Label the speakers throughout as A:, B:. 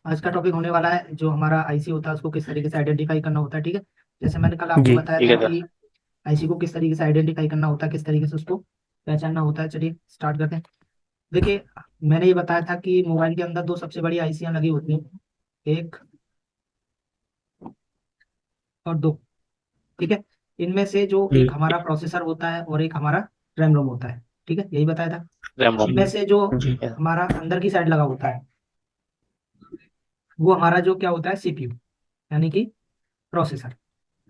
A: आज का टॉपिक होने वाला है जो हमारा आईसी होता है उसको किस तरीके से आइडेंटिफाई करना होता है। ठीक है, जैसे मैंने कल आपको
B: जी।
A: बताया
C: ठीक
A: था
C: है सर।
A: कि आईसी को किस तरीके से आइडेंटिफाई करना होता है, किस तरीके से उसको पहचानना होता है। चलिए स्टार्ट करते हैं। देखिए, मैंने ये बताया था कि मोबाइल के अंदर दो सबसे बड़ी आईसियां लगी होती हैं, एक और दो। ठीक है, इनमें से जो एक
B: जी।
A: हमारा प्रोसेसर होता है और एक हमारा रैम रोम होता है। ठीक है, यही बताया था।
C: RAM ROM.
A: इनमें से जो
B: जी।
C: ठीक है।
A: हमारा अंदर की साइड लगा होता है वो हमारा जो क्या होता है, सीपीयू, यानी कि प्रोसेसर।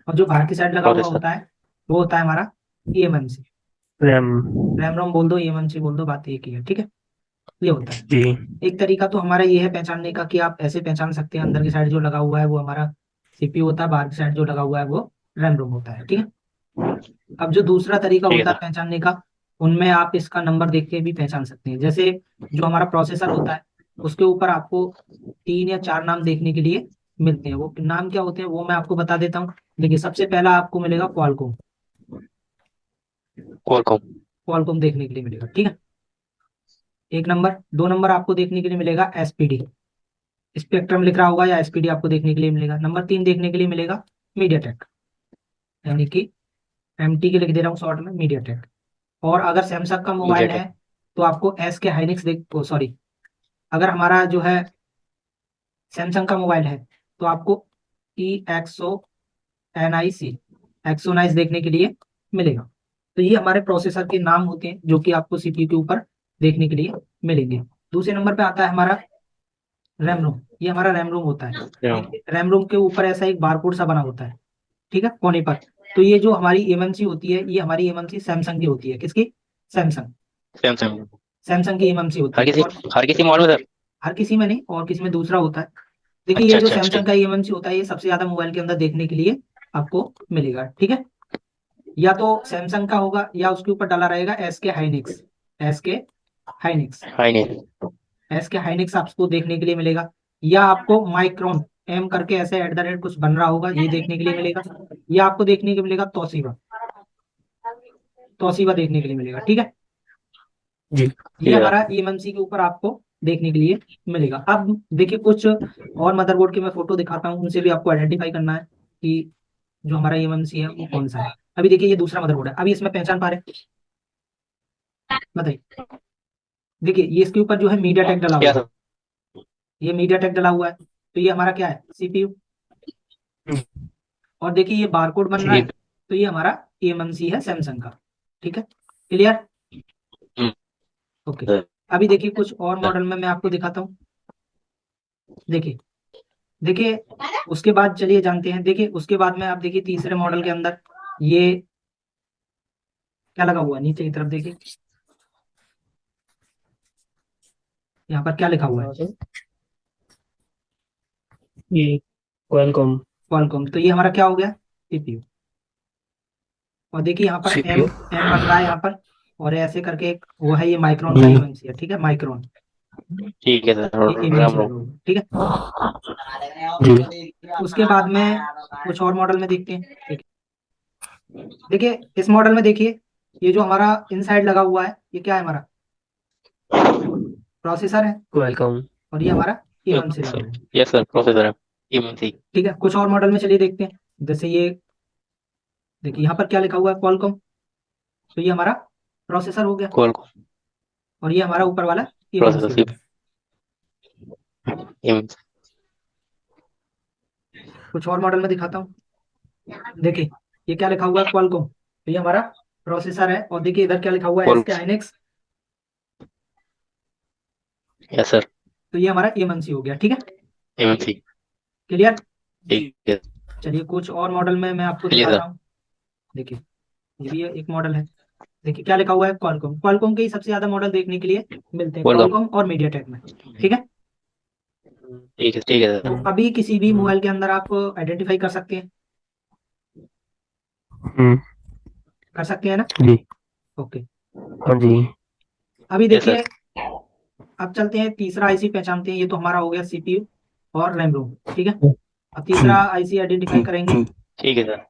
A: और जो बाहर की साइड लगा हुआ
C: प्रोसेसर।
A: होता है वो होता है हमारा ईएमएमसी।
B: रैम।
A: रैम रोम बोल दो, ईएमएमसी बोल दो, बात एक ही है। ठीक है, ये होता है।
B: जी।
A: एक तरीका तो हमारा ये है पहचानने का कि आप ऐसे पहचान सकते हैं अंदर की साइड जो लगा हुआ है वो हमारा सीपीयू होता है, बाहर की साइड जो लगा हुआ है वो रैम रोम होता है। ठीक है, अब जो दूसरा तरीका
C: ठीक है
A: होता है
C: सर।
A: पहचानने का, उनमें आप इसका नंबर देख के भी पहचान सकते हैं। जैसे जो हमारा प्रोसेसर होता है उसके ऊपर आपको तीन या चार नाम देखने के लिए मिलते हैं। वो नाम क्या होते हैं वो मैं आपको बता देता हूँ। देखिए, सबसे पहला आपको मिलेगा क्वालकॉम।
C: क्वालकॉम।
A: क्वालकॉम देखने के लिए मिलेगा। ठीक है, एक नंबर। दो नंबर आपको देखने के लिए मिलेगा एसपीडी, स्पेक्ट्रम लिख रहा होगा, या एसपीडी आपको देखने के लिए मिलेगा। नंबर तीन देखने के लिए मिलेगा मीडियाटेक, यानी कि एमटी के लिख दे रहा हूँ शॉर्ट में, मीडियाटेक। और अगर सैमसंग का मोबाइल है
C: मीडियाटेक।
A: तो आपको एस के हाइनिक्स देख, सॉरी, अगर हमारा जो है सैमसंग का मोबाइल है तो आपको ई एक्सो एनआईसी, एक्सोनाइस देखने के लिए मिलेगा। तो ये हमारे प्रोसेसर के नाम होते हैं जो कि आपको सीपीयू के ऊपर देखने के लिए मिलेंगे। दूसरे नंबर पे आता है हमारा रैम रोम। ये हमारा रैम रोम होता है।
C: रैम।
A: देखिए, रैम रोम के ऊपर ऐसा एक बारकोड सा बना होता है, ठीक है, कोने पर। तो ये जो हमारी एमएमसी होती है, ये हमारी एमएमसी सैमसंग की होती है। किसकी? सैमसंग।
C: सैमसंग।
A: सैमसंग की एमएमसी होती
C: हर
A: है।
C: किसी
A: और
C: हर किसी मॉडल में सर।
A: हर किसी में नहीं, और किसी में दूसरा होता है। देखिए, ये
C: अच्छा
A: जो
C: अच्छा अच्छा।
A: सैमसंग का एमएमसी होता है ये सबसे ज्यादा मोबाइल के अंदर देखने के लिए आपको मिलेगा। ठीक है, या तो सैमसंग का होगा या उसके ऊपर डाला रहेगा एस के हाइनिक्स। एस के हाइनिक्स।
C: हाई नहीं।
A: एस के हाइनिक्स आपको देखने के लिए मिलेगा। या आपको माइक्रोन एम करके ऐसे एट द रेट कुछ बन रहा होगा, ये देखने के लिए मिलेगा। या आपको देखने को मिलेगा तोशिबा। तोशिबा देखने के लिए मिलेगा। ठीक है,
B: जी।
A: ये
C: ठीक है
A: हमारा
C: सर।
A: ईएमएमसी के ऊपर आपको देखने के लिए मिलेगा। अब देखिए, कुछ और मदरबोर्ड की मैं फोटो दिखाता हूँ, उनसे भी आपको आइडेंटिफाई करना है कि जो हमारा ईएमएमसी है वो कौन सा है। अभी देखिए, ये दूसरा मदरबोर्ड है। अभी इसमें पहचान पा रहे हैं? बताइए। देखिए, ये इसके ऊपर जो है मीडिया टेक डला
C: क्या
A: हुआ है।
C: सर?
A: ये मीडिया टेक डला हुआ है, तो ये हमारा क्या है, सीपीयू। और देखिए, ये बारकोड बन रहा है,
C: ठीक।
A: तो ये हमारा ईएमएमसी है सैमसंग का। ठीक है, क्लियर?
C: हम्म,
A: ओके।
C: सर।
A: अभी देखिए, कुछ और मॉडल में मैं आपको दिखाता हूँ। देखिए, देखिए, उसके बाद चलिए जानते हैं। देखिए, उसके बाद में आप देखिए तीसरे मॉडल के अंदर ये क्या लगा हुआ है, नीचे की तरफ देखिए, यहाँ पर क्या लिखा हुआ है,
B: कहाँ से? ये क्वालकॉम।
A: क्वालकॉम। तो ये हमारा क्या हो गया, सीपीयू। और देखिए यहाँ पर एम,
B: सीपीयू।
A: एम बन रहा है यहाँ पर, और ऐसे करके एक वो है, ये माइक्रोन का
B: जी।
A: ईएमएमसी है। ठीक है, माइक्रोन।
C: ठीक है सर।
A: ये
C: रैम
A: ईएमएमसी लगा
C: रोम।
A: हुआ है। ठीक है,
B: जी।
A: उसके बाद में कुछ और मॉडल में देखते हैं। ठीक है, देखिए इस मॉडल में देखिए, ये जो हमारा इनसाइड लगा हुआ है ये क्या है, हमारा प्रोसेसर है।
B: क्वालकॉम।
A: और ये हमारा ईएमएमसी लगा
C: सर।
A: हुआ है।
C: यस सर, प्रोसेसर है। एमएनसी।
A: ठीक है, कुछ और मॉडल में चलिए देखते हैं। जैसे ये देखिए, यहाँ पर क्या लिखा हुआ है, क्वालकॉम। तो ये हमारा प्रोसेसर हो गया,
C: क्वालकॉम।
A: और ये हमारा ऊपर वाला ईएमएमसी
C: प्रोसेसर
A: हो
C: सिर्फ
A: गया।
C: एमएनसी।
A: कुछ और मॉडल में दिखाता हूँ। देखिए, ये क्या लिखा हुआ है, क्वालकॉम। तो ये हमारा प्रोसेसर है। और देखिए इधर क्या लिखा हुआ है, एस
C: क्वाल।
A: के हाइनिक्स।
C: Yes sir.
A: तो ये हमारा ईएमएमसी हो गया। ठीक है,
C: एमएनसी।
A: क्लियर?
C: ठीक है।
A: चलिए कुछ और मॉडल में मैं आपको
C: चलिए सर।
A: दिखाता हूँ। देखिए, ये भी एक मॉडल है। देखिए क्या लिखा हुआ है, क्वालकॉम। क्वालकॉम के ही सबसे ज्यादा मॉडल देखने के लिए मिलते हैं,
C: वेलकम।
A: क्वालकॉम और मीडियाटेक में। ठीक है,
C: ठीक है
A: तो
C: सर।
A: अभी किसी भी
B: हम्म।
A: मोबाइल के अंदर आप आइडेंटिफाई
B: हम्म।
A: कर सकते हैं ना?
B: जी।
A: ओके।
B: हाँ जी।
A: अभी
C: यस सर।
A: देखिए, अब चलते हैं तीसरा आईसी पहचानते हैं। ये तो हमारा हो गया सीपीयू और रैम रोम। ठीक है, अब
B: जी।
A: तीसरा आईसी आइडेंटिफाई
B: जी।
A: करेंगे।
B: जी।
C: ठीक है सर।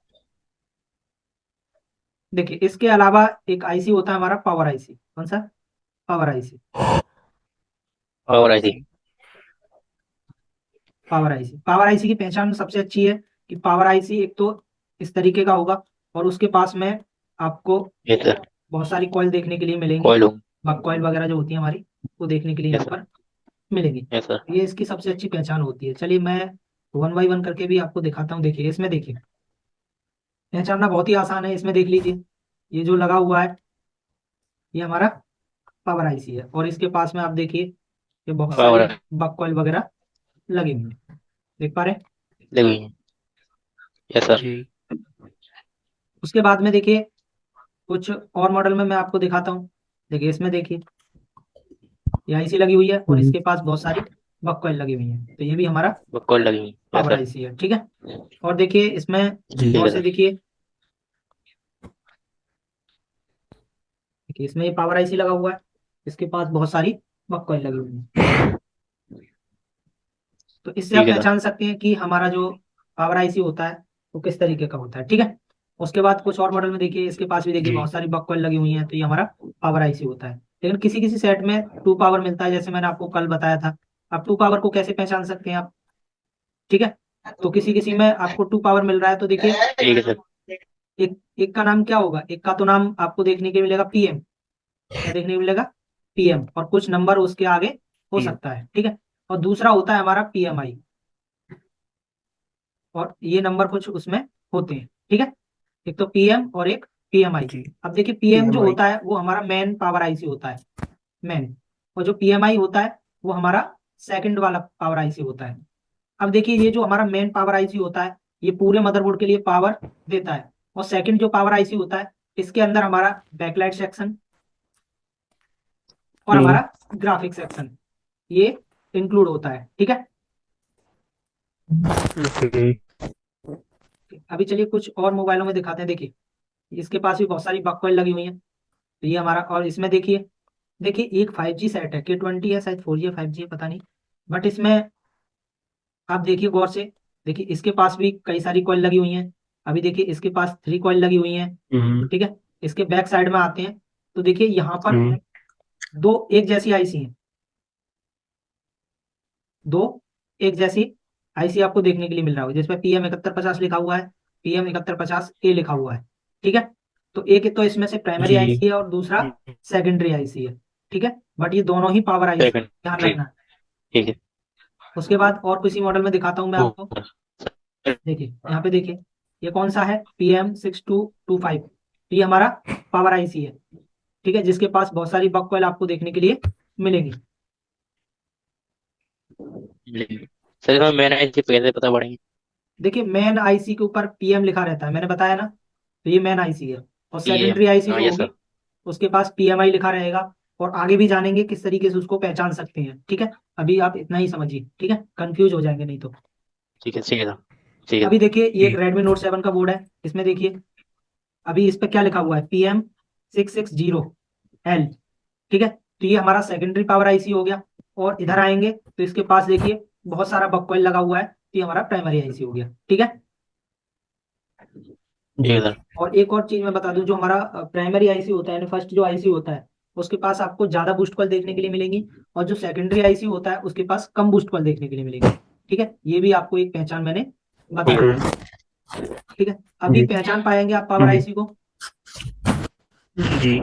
A: देखिए, इसके अलावा एक आईसी होता है हमारा पावर आईसी। कौन सा? Power IC.
C: और आई थी।
A: Power IC. पावर आईसी की पहचान सबसे अच्छी है कि पावर आईसी एक तो इस तरीके का होगा और उसके पास में आपको
C: यस सर।
A: बहुत सारी कॉइल देखने के लिए मिलेंगी,
C: कॉइल होम।
A: बग कॉइल वगैरह जो होती है हमारी, वो देखने के लिए
C: यस
A: यहाँ
C: सर।
A: पर मिलेंगी।
C: Yes sir.
A: ये इसकी सबसे अच्छी पहचान होती है। चलिए मैं वन बाई वन करके भी आपको दिखाता हूँ। देखिए इसमें, देखिए पहचानना बहुत ही आसान है। इसमें देख लीजिए, ये जो लगा हुआ है ये हमारा पावर आईसी है और इसके पास में आप देखिए ये बहुत सारी
C: पावर
A: बग कॉइल वगैरह लगी हुई है, देख पा रहे हैं।
C: लगी हुई है। Yes sir.
B: जी।
A: उसके बाद में देखिए कुछ और मॉडल में मैं आपको दिखाता हूँ। देखिए इसमें देखिए ये आईसी लगी हुई है और
B: हम्म,
A: इसके पास बहुत सारी बग कॉइल लगी हुई है, तो ये भी हमारा
C: कॉइल लगी हुई है। Yes
A: power
C: sir.
A: आईसी है, ठीक है। और देखिए इसमें
B: जी।
C: ठीक
A: गौर
C: है
A: से
C: सर।
A: देखिए, देखिए इसमें ये पावर आईसी लगा हुआ है, इसके पास बहुत सारी बग कॉइल लगी हुई है। तो इससे आप
C: ठीक है सर।
A: पहचान सकते हैं कि हमारा जो पावर आईसी होता है वो किस तरीके का होता है, ठीक है। उसके बाद कुछ और मॉडल में देखिए, इसके पास भी देखिए
B: जी।
A: बहुत सारी बग कॉइल लगी हुई हैं, तो ये हमारा पावर आईसी होता है। लेकिन किसी किसी सेट में टू पावर मिलता है, जैसे मैंने आपको कल बताया था। अब टू पावर को कैसे पहचान सकते हैं आप, ठीक है। तो किसी किसी में आपको टू पावर मिल रहा है, तो देखिए
C: ठीक है सर।
A: एक एक का नाम क्या होगा, एक का तो नाम आपको देखने के मिलेगा पीएम। क्या देखने को मिलेगा, पीएम, और कुछ नंबर उसके आगे हो
B: जी।
A: सकता है, ठीक है। और दूसरा होता है हमारा पीएमआई, और ये नंबर कुछ उसमें होते हैं, ठीक है। एक तो पीएम और एक पीएमआई।
B: जी।
A: अब देखिए पीएम जो
B: PMI।
A: होता है वो हमारा मेन पावर आईसी होता है, मेन। और जो पीएमआई होता है वो हमारा सेकंड वाला पावर आईसी होता है। अब देखिए ये जो हमारा मेन पावर आईसी होता है ये पूरे मदरबोर्ड के लिए पावर देता है, और सेकंड जो पावर आईसी होता है इसके अंदर हमारा बैकलाइट सेक्शन और
B: हम्म।
A: हमारा ग्राफिक सेक्शन ये इंक्लूड होता है, ठीक है।
B: ओके।
A: अभी चलिए कुछ और मोबाइलों में दिखाते हैं। देखिए इसके पास भी बहुत सारी बकवाल लगी हुई है, तो ये हमारा, और इसमें देखिए, देखिए एक 5G सेट है, K20 है शायद, 4G है 5G है पता नहीं, बट इसमें आप देखिए गौर से, देखिए इसके पास भी कई सारी कॉइल लगी हुई हैं। अभी देखिए इसके पास 3 कॉइल लगी हुई हैं,
B: हम्म।
A: ठीक है। इसके बैक साइड में आते हैं तो देखिए यहाँ पर
B: हम्म।
A: दो एक जैसी आईसी हैं, दो एक जैसी आईसी आपको देखने के लिए मिल रहा होगा, जिसमें PM7150 लिखा हुआ है, PM7150A लिखा हुआ है, ठीक है। तो एक तो इसमें से प्राइमरी
B: जी।
A: आईसी है और दूसरा सेकेंडरी आईसी है, ठीक है। बट ये दोनों ही पावर आईसी, ध्यान
C: सेकंड।
A: रखना है।
C: ठीक है।
A: उसके बाद और किसी मॉडल में दिखाता हूँ मैं आपको। देखिए यहाँ पे देखिए ये कौन सा है, PM6225, ये हमारा पावर आईसी है, ठीक है, जिसके पास बहुत सारी बग कॉइल आपको देखने के लिए मिलेंगी।
C: सर इसमें मैंने ऐसे कैसे पता पड़ेंगे?
A: देखिए मेन आईसी के ऊपर पीएम लिखा रहता है, मैंने बताया ना, तो ये मेन आईसी है। और
C: पीएम।
A: सेकेंडरी आईसी
C: हाँ
A: जो
C: यस
A: होगी
C: सर।
A: उसके पास पीएमआई लिखा रहेगा। और आगे भी जानेंगे किस तरीके से उसको पहचान सकते हैं, ठीक है। अभी आप इतना ही समझिए, ठीक है, कंफ्यूज हो जाएंगे नहीं तो।
C: ठीक है। ठीक है सर। ठीक है
A: अभी
C: सर।
A: देखिए ये एक
B: जी।
A: Redmi Note 7 का बोर्ड है, इसमें देखिए अभी इस पे क्या लिखा हुआ है, PM660L, ठीक है। तो ये हमारा सेकेंडरी पावर आईसी हो गया। और इधर आएंगे तो इसके पास देखिए बहुत सारा बकवाल लगा हुआ है, तो ये हमारा प्राइमरी आईसी हो गया, ठीक है।
C: ठीक है
B: जी।
C: सर।
A: और एक और चीज मैं बता दूं, जो हमारा प्राइमरी आईसी होता है, फर्स्ट जो आईसी होता है उसके पास आपको ज्यादा बूस्ट कॉल देखने के लिए मिलेंगी, और जो सेकेंडरी आईसी होता है उसके पास कम बूस्ट कॉल देखने के लिए मिलेंगी, ठीक है। ये भी आपको एक पहचान मैंने बता दी,
B: ओके।
A: ठीक है। अभी
B: जी।
A: पहचान पाएंगे आप पावर
B: हम्म।
A: आईसी को,
B: जी।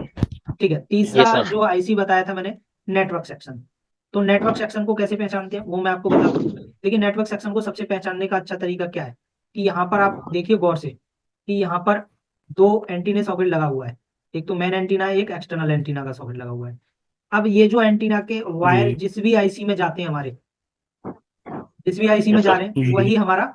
A: ठीक है। तीसरा
C: यस सर।
A: जो आईसी बताया था मैंने, नेटवर्क सेक्शन। तो नेटवर्क सेक्शन को कैसे पहचानते हैं वो मैं आपको बताता हूँ। देखिए नेटवर्क सेक्शन को सबसे पहचानने का अच्छा तरीका क्या है, कि यहाँ पर आप देखिए गौर से कि यहाँ पर दो एंटीना सॉकेट लगा हुआ है, एक तो मेन एंटीना है, एक एक्सटर्नल एंटीना का सॉकेट लगा हुआ है। अब ये जो एंटीना के वायर
B: जी।
A: जिस भी आईसी में जाते हैं हमारे, जिस भी आईसी में
C: यस
A: जा
C: सर।
A: रहे हैं
B: जी।
A: वही हमारा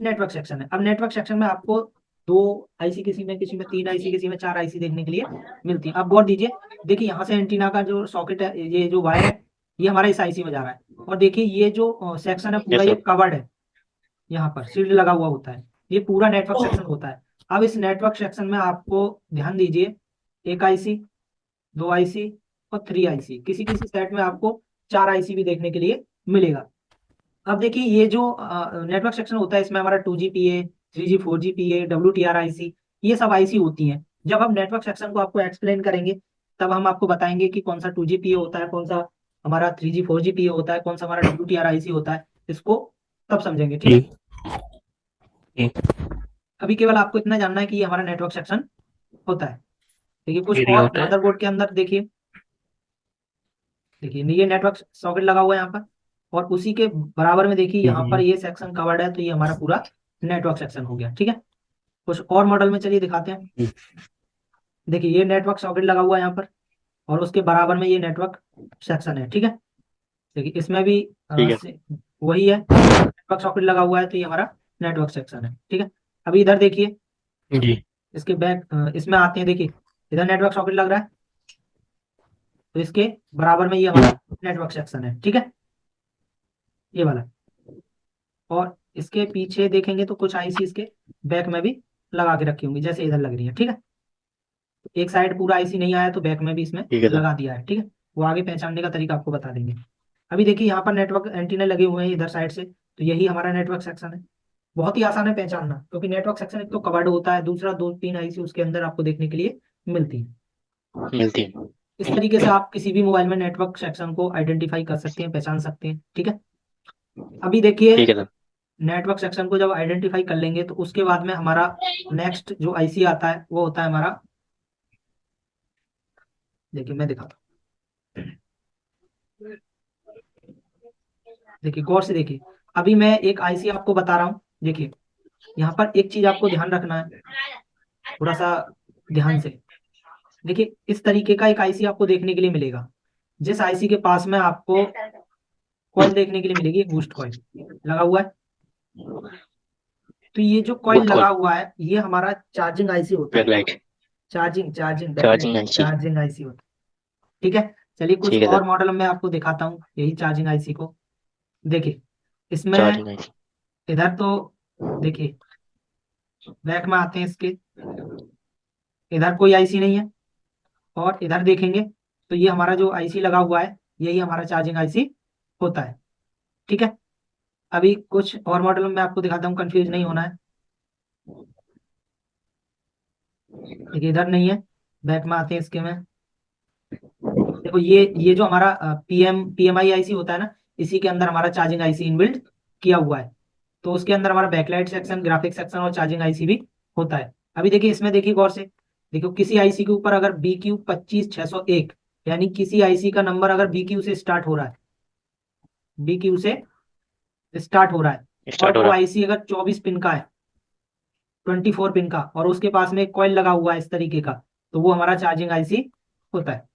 A: नेटवर्क सेक्शन है। अब नेटवर्क सेक्शन में आपको दो आईसी, किसी में 3 आईसी, किसी में 4 आईसी देखने के लिए मिलती है। आप गौर दीजिए, देखिए यहाँ से एंटीना का जो सॉकेट है, ये जो वायर है ये हमारा इस आईसी में जा रहा है, और देखिए ये जो सेक्शन है पूरा
C: यस
A: ये
C: सर।
A: कवर्ड है, यहाँ पर शील्ड लगा हुआ होता है, ये पूरा नेटवर्क सेक्शन होता है। अब इस नेटवर्क सेक्शन में आपको ध्यान दीजिए, एक आईसी, 2 आईसी और 3 आईसी, किसी किसी सेट में आपको 4 आईसी भी देखने के लिए मिलेगा। अब देखिए ये जो नेटवर्क सेक्शन होता है इसमें हमारा 2GPA, 3G 4GPA, WTR IC, ये सब आईसी होती हैं। जब हम नेटवर्क सेक्शन को आपको एक्सप्लेन करेंगे तब हम आपको बताएंगे कि कौन सा 2GPA होता है, कौन सा हमारा 3G 4GPA होता है, कौन सा हमारा WTR आईसी होता है। इसको तब समझेंगे, ठीक है।
B: जी
A: अभी केवल आपको इतना जानना है कि ये हमारा नेटवर्क सेक्शन होता है। देखिए कुछ
B: एरिया
A: और
B: होता है।
A: मदरबोर्ड के अंदर देखिए, देखिए ये नेटवर्क सॉकेट लगा हुआ है यहाँ पर, और उसी के बराबर में देखिए यहाँ पर
B: हम्म,
A: ये सेक्शन कवर्ड है, तो ये हमारा पूरा नेटवर्क सेक्शन हो गया, ठीक है। कुछ और मॉडल में चलिए दिखाते हैं।
B: हम्म,
A: देखिए ये नेटवर्क सॉकेट लगा हुआ है यहाँ पर, और उसके बराबर में ये नेटवर्क सेक्शन है, ठीक है। देखिए इसमें भी
C: ठीक है।
A: वही है, नेटवर्क सॉकेट लगा हुआ है, तो ये हमारा नेटवर्क सेक्शन है, ठीक है। अभी इधर देखिए,
B: जी
A: इसके बैक इसमें आते हैं, देखिए इधर नेटवर्क सॉकेट लग रहा है, तो इसके बराबर में ये हमारा नेटवर्क सेक्शन है, ठीक है, ये वाला। और इसके पीछे देखेंगे तो कुछ आईसी इसके बैक में भी लगा के रखी होंगी, जैसे इधर लग रही है, ठीक है। एक साइड पूरा आईसी नहीं आया तो बैक में भी इसमें
C: ठीक है सर।
A: लगा दिया है, ठीक है। वो आगे पहचानने का तरीका आपको बता देंगे। अभी देखिए यहाँ पर नेटवर्क एंटीना लगे हुए हैं इधर साइड से, तो यही हमारा नेटवर्क सेक्शन है। बहुत ही आसान है पहचानना, क्योंकि नेटवर्क सेक्शन एक तो कवर्ड होता है, दूसरा दो तीन आईसी उसके अंदर आपको देखने के लिए मिलती है।
C: मिलती है।
A: इस तरीके से आप किसी भी मोबाइल में नेटवर्क सेक्शन को आइडेंटिफाई कर सकते हैं, पहचान सकते हैं, ठीक है। अभी देखिए
C: ठीक है सर।
A: नेटवर्क सेक्शन को जब आइडेंटिफाई कर लेंगे तो उसके बाद में हमारा नेक्स्ट जो आईसी आता है वो होता है हमारा, देखिए मैं दिखाता हूँ, देखिए गौर से देखिए। अभी मैं एक आईसी आपको बता रहा हूँ, देखिए यहाँ पर एक चीज आपको ध्यान रखना है, थोड़ा सा ध्यान से देखिए। इस तरीके का एक आईसी आपको देखने के लिए मिलेगा, जिस आईसी के पास में आपको कॉइल देखने के लिए मिलेगी, एक बूस्ट कॉइल लगा हुआ है। तो ये जो कॉइल
C: बूस्ट
A: लगा
C: कॉल।
A: हुआ है ये हमारा चार्जिंग आईसी होता है।
C: Backlight.
A: Charging charging backlight
C: charging IC.
A: Charging IC होता है, ठीक है। चलिए कुछ
C: ठीक है
A: और
C: सर।
A: मॉडल में आपको दिखाता हूँ यही चार्जिंग आईसी को। देखिए इसमें
C: चार्जिंग आईसी।
A: इधर तो देखिए बैक में आते हैं इसके, इधर कोई आईसी नहीं है, और इधर देखेंगे तो ये हमारा जो आईसी लगा हुआ है यही हमारा चार्जिंग आईसी होता है, ठीक है। अभी कुछ और मॉडल में आपको दिखाता हूँ, कंफ्यूज नहीं होना है। देखिए इधर नहीं है, बैक में आते हैं इसके में। देखो ये जो हमारा पीएमआई आईसी होता है ना, इसी के अंदर हमारा चार्जिंग आईसी इनबिल्ट किया हुआ है। तो उसके अंदर हमारा बैकलाइट सेक्शन, ग्राफिक सेक्शन और चार्जिंग आईसी भी होता है। अभी देखिए इसमें देखिए गौर से, देखो किसी आईसी के ऊपर अगर BQ25601, यानी किसी आईसी का नंबर अगर BQ से स्टार्ट हो रहा है, BQ से स्टार्ट हो रहा है, और
C: स्टार्ट हो
A: वो
C: रहा
A: आईसी अगर 24 पिन का है, 24 पिन का, और उसके पास में एक कॉइल लगा हुआ है इस तरीके का, तो वो हमारा चार्जिंग आईसी होता है,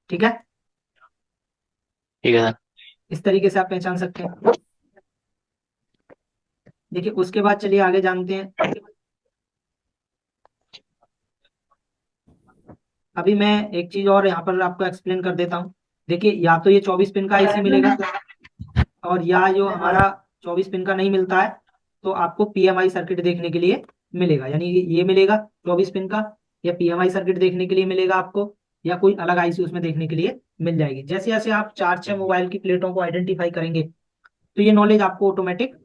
A: ठीक है।
C: है। ठीक है सर।
A: इस तरीके से आप पहचान सकते हैं। देखिए उसके बाद चलिए आगे जानते हैं। अभी मैं एक चीज और यहाँ पर आपको एक्सप्लेन कर देता हूँ। देखिए या तो ये 24 पिन का आईसी मिलेगा, और या जो हमारा 24 पिन का नहीं मिलता है तो आपको पीएमआई सर्किट देखने के लिए मिलेगा, यानी ये मिलेगा 24 पिन का, या पीएमआई सर्किट देखने के लिए मिलेगा आपको, या कोई अलग आईसी उसमें देखने के लिए मिल जाएगी। जैसे जैसे आप चार छह मोबाइल की प्लेटों को आइडेंटिफाई करेंगे तो ये नॉलेज आपको ऑटोमेटिक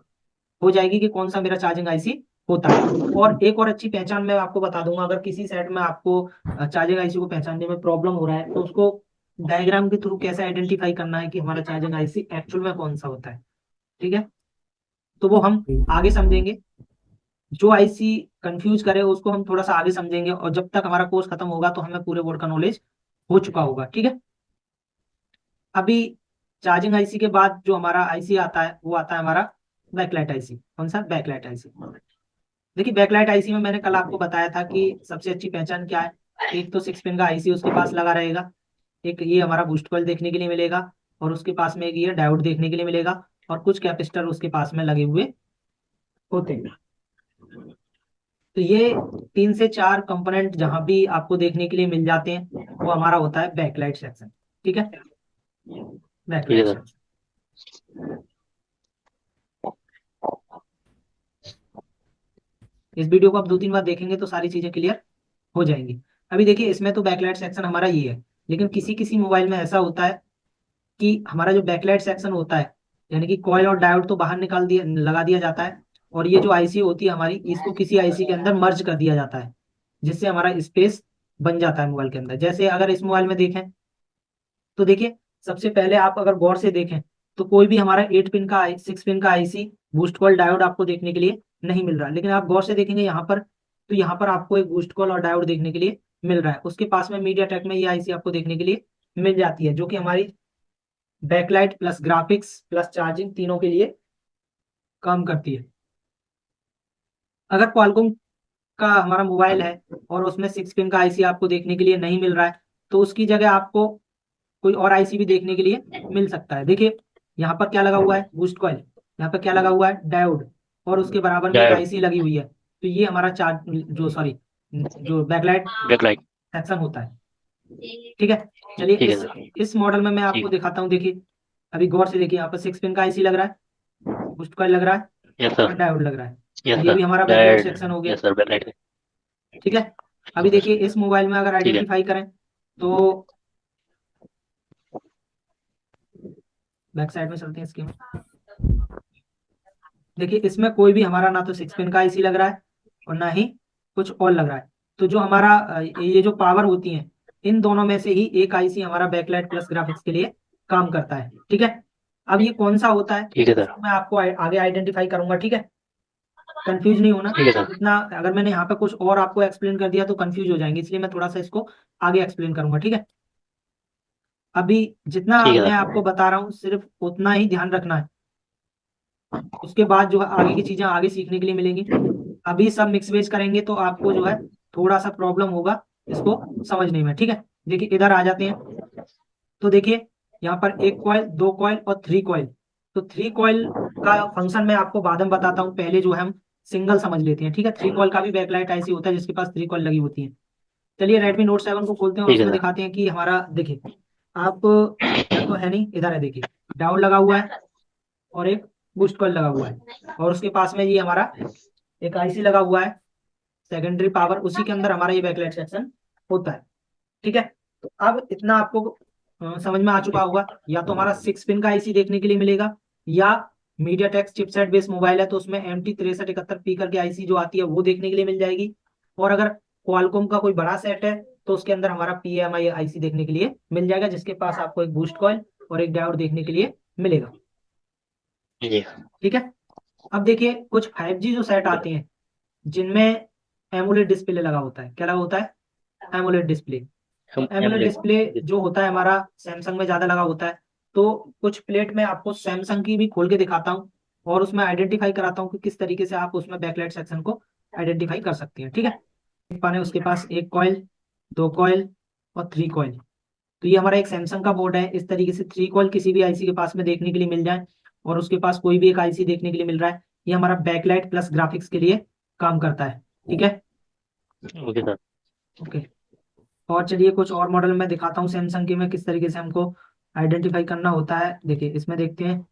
A: हो जाएगी कि कौन सा मेरा चार्जिंग आईसी होता है। और एक और अच्छी पहचान मैं आपको बता दूंगा, अगर किसी सेट में आपको चार्जिंग आईसी को पहचानने में प्रॉब्लम हो रहा है तो उसको डायग्राम के थ्रू कैसे आइडेंटिफाई करना है कि हमारा चार्जिंग आईसी एक्चुअल में कौन सा होता है, ठीक है। तो वो हम आगे समझेंगे। जो आईसी कंफ्यूज करे उसको हम थोड़ा सा आगे समझेंगे, और जब तक हमारा कोर्स खत्म होगा तो हमें पूरे बोर्ड का नॉलेज हो चुका होगा, ठीक है। अभी चार्जिंग आईसी के बाद जो हमारा आईसी आता है वो आता है हमारा बैकलाइट आईसी। कौन सा? Backlight IC. देखिए बैकलाइट आईसी में मैंने कल आपको बताया था कि सबसे अच्छी पहचान क्या है। एक तो 6 पिन का आईसी उसके पास लगा रहेगा, एक ये हमारा बूस्ट कॉइल देखने के लिए मिलेगा, और उसके पास में एक ये डायोड देखने के लिए मिलेगा, और कुछ कैपेसिटर उसके पास में लगे हुए होते हैं। तो ये 3 से 4 कंपोनेंट जहां भी आपको देखने के लिए मिल जाते हैं वो हमारा होता है बैकलाइट सेक्शन, ठीक है।
C: ठीक है
A: बैकलाइट
C: सर।
A: सेक्शन। इस वीडियो को आप 2-3 बार देखेंगे तो सारी चीजें क्लियर हो जाएंगी। अभी देखिए इसमें तो बैकलाइट सेक्शन हमारा ये है, लेकिन किसी किसी मोबाइल में ऐसा होता है कि हमारा जो बैकलाइट सेक्शन होता है, यानी कि कॉइल और डायोड तो बाहर निकाल दिया लगा दिया जाता है, और ये जो आईसी होती है हमारी, इसको किसी आईसी के अंदर मर्ज कर दिया जाता है, जिससे हमारा स्पेस बन जाता है मोबाइल के अंदर। जैसे अगर इस मोबाइल में देखें तो देखिए सबसे पहले आप अगर गौर से देखें तो कोई भी हमारा 8 पिन का 6 पिन का आईसी बूस्ट कॉल डायोड आपको देखने के लिए नहीं मिल रहा। लेकिन आप गौर से देखेंगे यहाँ पर, तो यहाँ पर आपको एक बूस्ट कॉल और डायोड देखने के लिए मिल रहा है। उसके पास में मीडियाटेक में ये आईसी आपको देखने के लिए मिल जाती है, जो कि हमारी backlight plus graphics plus charging तीनों के लिए काम करती है। अगर क्वालकॉम का हमारा मोबाइल है और उसमें 6 पिन का आईसी आपको देखने के लिए नहीं मिल रहा है, तो उसकी जगह आपको कोई और आईसी भी देखने के लिए मिल सकता है। देखिए यहाँ पर क्या लगा हुआ है, बूस्ट कॉइल, यहाँ पर क्या लगा हुआ है, डायोड, और उसके बराबर में एक
B: डायोड,
A: आईसी लगी हुई है। तो ये हमारा चार्ज जो बैकलाइट
B: बैकलाइट।
A: सेक्शन होता है। ठीक है, चलिए
B: ठीक है
A: इस
B: सर।
A: इस मॉडल में मैं आपको
B: ठीक।
A: दिखाता हूँ। देखिए अभी गौर से देखिए, यहाँ पर 6 पिन का आईसी लग रहा है, बूस्ट कॉइल लग रहा है
B: यस
A: और
B: सर।
A: डायोड लग रहा है। तो
B: यस
A: ये
B: सर।
A: भी हमारा बैकलाइट
B: डायोड।
A: सेक्शन हो गया।
B: Yes sir, backlight.
A: ठीक है, अभी देखिए इस मोबाइल में अगर
B: ठीक है।
A: आइडेंटिफाई करें तो बैक साइड में चलते हैं इसके। देखिए इसमें कोई भी हमारा ना तो 6 पिन का आईसी लग रहा है और ना ही कुछ और लग रहा है। तो जो हमारा ये जो पावर होती है, इन दोनों में से ही एक आईसी हमारा बैकलाइट प्लस ग्राफिक्स के लिए काम करता है। ठीक है, अब ये कौन सा होता है
B: ठीक है सर।
A: इसको मैं आपको आगे आइडेंटिफाई करूंगा। ठीक है, कंफ्यूज नहीं होना।
B: ठीक है सर।
A: इतना अगर मैंने यहाँ पे कुछ और आपको एक्सप्लेन कर दिया तो कंफ्यूज हो जाएंगे, इसलिए मैं थोड़ा सा इसको आगे एक्सप्लेन करूंगा। ठीक है, अभी जितना
B: ठीक है
A: मैं
B: सर।
A: आपको बता रहा हूँ सिर्फ उतना ही ध्यान रखना है। उसके बाद जो है आगे की चीजें आगे सीखने के लिए मिलेंगी। अभी सब मिक्स वेज करेंगे तो आपको जो है थोड़ा सा प्रॉब्लम होगा इसको समझने में। ठीक है, देखिए इधर आ जाते हैं। तो देखिए यहाँ पर एक कॉइल, दो कॉइल और थ्री कॉइल। तो थ्री कॉइल का फंक्शन मैं आपको बाद में बताता हूँ, पहले जो है हम सिंगल समझ लेते हैं। ठीक है, थ्री कॉइल का भी बैकलाइट ऐसी होता है जिसके पास थ्री कॉइल लगी होती है। चलिए रेडमी नोट 7 को खोलते हैं और
B: ठीक है
A: उसमें
B: सर।
A: दिखाते हैं कि हमारा, देखिए आप इधर तो है नहीं, इधर है, देखिए डाउन लगा हुआ है और एक बूस्ट कॉइल लगा हुआ है और उसके पास में ये हमारा एक आईसी लगा हुआ है सेकेंडरी पावर, उसी के अंदर हमारा ये बैकलाइट सेक्शन होता है। ठीक है, तो अब इतना आपको समझ में आ चुका होगा। या तो हमारा 6 पिन का आईसी देखने के लिए मिलेगा, या मीडियाटेक चिपसेट बेस्ड मोबाइल है तो उसमें MT6371P करके आईसी जो आती है वो देखने के लिए मिल जाएगी। और अगर क्वालकॉम का कोई बड़ा सेट है तो उसके अंदर हमारा PMI आईसी देखने के लिए मिल जाएगा, जिसके पास आपको एक बूस्ट कॉइल और एक डायोड देखने के लिए मिलेगा।
B: जी।
A: ठीक है, अब देखिए कुछ 5G जो सेट आते हैं जिनमें एमोलेड डिस्प्ले लगा होता है। क्या लगा होता है? AMOLED display. तो
B: हम
A: एमोलेड
B: एमुलेट।
A: डिस्प्ले जो होता है हमारा सैमसंग में ज्यादा लगा होता है। तो कुछ प्लेट में आपको सैमसंग की भी खोल के दिखाता हूँ और उसमें आइडेंटिफाई कराता हूँ कि किस तरीके से आप उसमें बैकलाइट सेक्शन को आइडेंटिफाई कर सकते हैं। ठीक है, पाने उसके पास एक कॉइल, दो कॉइल और थ्री कॉइल। तो ये हमारा एक सैमसंग का बोर्ड है। इस तरीके से थ्री कॉइल किसी भी आईसी के पास में देखने के लिए मिल जाए और उसके पास कोई भी एक आईसी देखने के लिए मिल रहा है, ये हमारा बैकलाइट प्लस ग्राफिक्स के लिए काम करता है। ठीक है,
B: ओके सर।
A: ओके। और चलिए कुछ और मॉडल में दिखाता हूँ सैमसंग के में किस तरीके से हमको आइडेंटिफाई करना होता है। देखिए इसमें देखते हैं।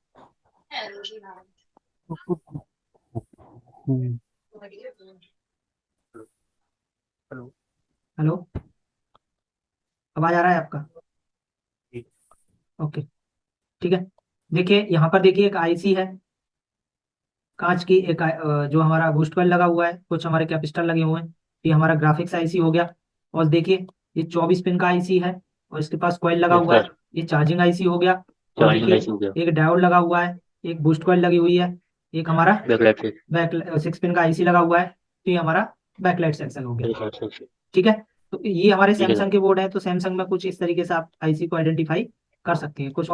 A: हेलो, हेलो, आवाज आ रहा है आपका? ओके, ठीक है। देखिए यहाँ पर देखिए एक आईसी है कांच की, एक जो हमारा बूस्ट कॉइल लगा हुआ है, कुछ हमारे कैपेसिटर लगे हुए हैं। ये हमारा ग्राफिक्स आईसी हो गया। और देखिए ये 24 पिन का आईसी है और इसके पास कॉइल लगा
B: यस
A: हुआ है,
B: सर।
A: ये चार्जिंग आईसी हो गया। और
B: चार्जिंग
A: देखिए
B: आईसी हो गया।
A: एक डायोड लगा हुआ है, एक बूस्ट कॉइल लगी हुई है, एक हमारा
B: बैकलाइट से।
A: बैक 6 पिन का आईसी लगा हुआ है। तो ये हमारा बैकलाइट सेक्शन हो गया।
B: ठीक है सर।
A: ठीक है, तो ये हमारे
B: ठीक है
A: सैमसंग
B: सर।
A: के बोर्ड है, तो सैमसंग में कुछ इस तरीके से आप आईसी को आइडेंटिफाई कर सकते हैं। कुछ